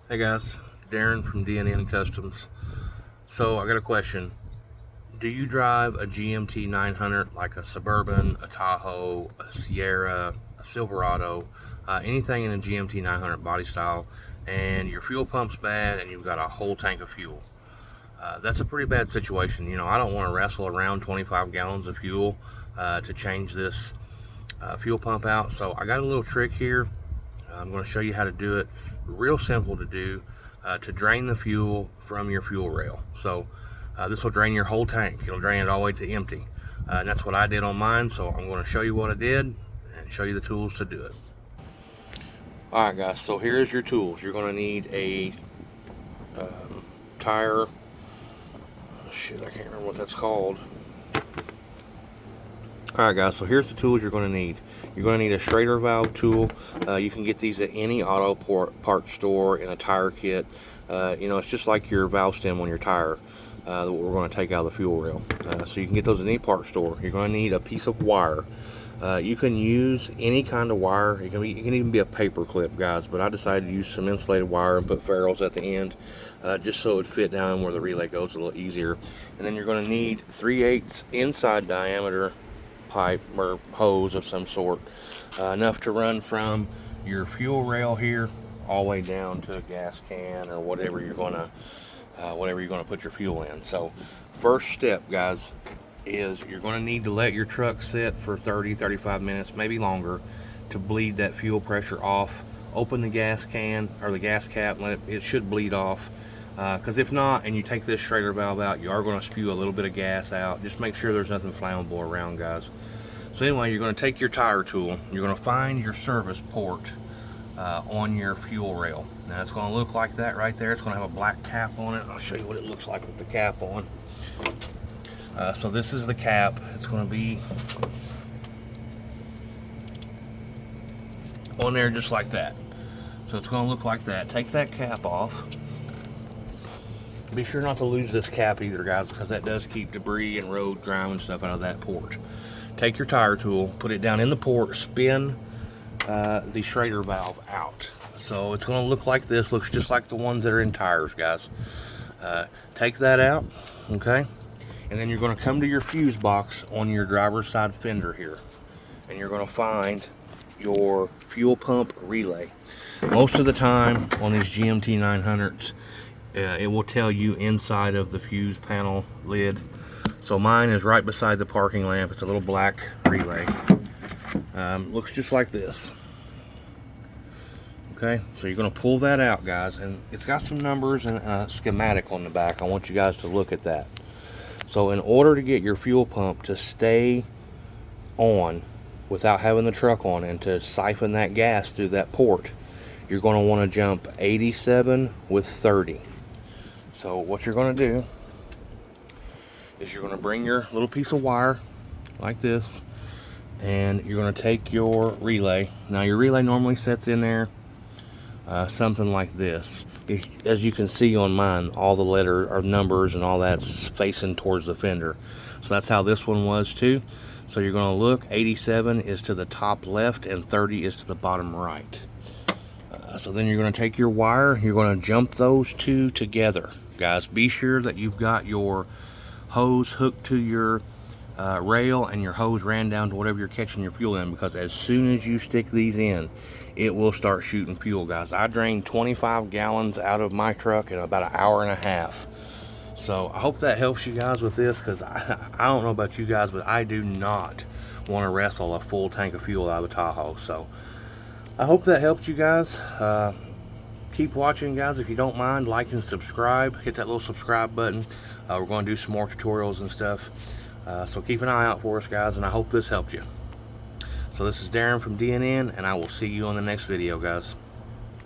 Hey guys, Darren from DNN Customs. So I got a question. Do you drive a GMT900 like a Suburban, a Tahoe, a Sierra, a Silverado, anything in a GMT900 body style, and your fuel pump's bad and you've got a whole tank of fuel? That's a pretty bad situation. You know, I don't want to wrestle around 25 gallons of fuel to change this fuel pump out. So I got a little trick here. I'm going to show you how to do it. Real simple to do to drain the fuel from your fuel rail. So this will drain your whole tank. It'll drain it all the way to empty. And that's what I did on mine. So I'm going to show you what I did and show you the tools to do it. All right, guys. So here's your tools. You're going to need a tire. Oh, shit, I can't remember what that's called. Alright guys, so here's the tools you're going to need. You're going to need a Schrader valve tool. You can get these at any auto parts store in a tire kit. You know, it's just like your valve stem on your tire that we're going to take out of the fuel rail. So you can get those at any parts store. You're going to need a piece of wire. You can use any kind of wire. It can even be a paper clip, guys, but I decided to use some insulated wire and put ferrules at the end just so it would fit down where the relay goes a little easier. And then you're going to need 3/8 inside diameter pipe or hose of some sort, enough to run from your fuel rail here all the way down to a gas can or whatever you're gonna put your fuel in. So first step, guys, is you're going to need to let your truck sit for 30-35 minutes, maybe longer, to bleed that fuel pressure off. Open the gas can or the gas cap and let it should bleed off, because if not, and you take this Schrader valve out, you are going to spew a little bit of gas out. Just make sure there's nothing flammable around, guys. So anyway, you're going to take your tire tool. You're going to find your service port on your fuel rail. Now it's going to look like that right there. It's going to have a black cap on it. I'll show you what it looks like with the cap on. So this is the cap. It's going to be on there just like that. So it's going to look like that. Take that cap off. Be sure not to lose this cap either, guys, because that does keep debris and road grime and stuff out of that port. Take your tire tool, put it down in the port, spin the Schrader valve out. So it's going to look like this. Looks just like the ones that are in tires, guys. Take that out, okay? And then you're going to come to your fuse box on your driver's side fender here. And you're going to find your fuel pump relay. Most of the time on these GMT 900s, it will tell you inside of the fuse panel lid. So mine is right beside the parking lamp. It's a little black relay. Looks just like this. Okay, so you're going to pull that out, guys, and it's got some numbers and a schematic on the back. I want you guys to look at that. So in order to get your fuel pump to stay on without having the truck on and to siphon that gas through that port, you're going to want to jump 87 with 30. So what you're going to do is you're going to bring your little piece of wire like this, and you're going to take your relay. Now your relay normally sets in there something like this. As you can see on mine, all the letter or numbers and all that's facing towards the fender. So that's how this one was too. So you're going to look, 87 is to the top left and 30 is to the bottom right. So then you're going to take your wire, you're going to jump those two together. Guys, be sure that you've got your hose hooked to your rail and your hose ran down to whatever you're catching your fuel in, because as soon as you stick these in, it will start shooting fuel, guys. I drained 25 gallons out of my truck in about an hour and a half. So I hope that helps you guys with this, because I don't know about you guys, but I do not want to wrestle a full tank of fuel out of a Tahoe. So I hope that helped you guys. Keep watching, guys. If you don't mind, like and subscribe. Hit that little subscribe button. We're going to do some more tutorials and stuff. So keep an eye out for us, guys, and I hope this helped you. So this is Darren from DNN, and I will see you on the next video, guys.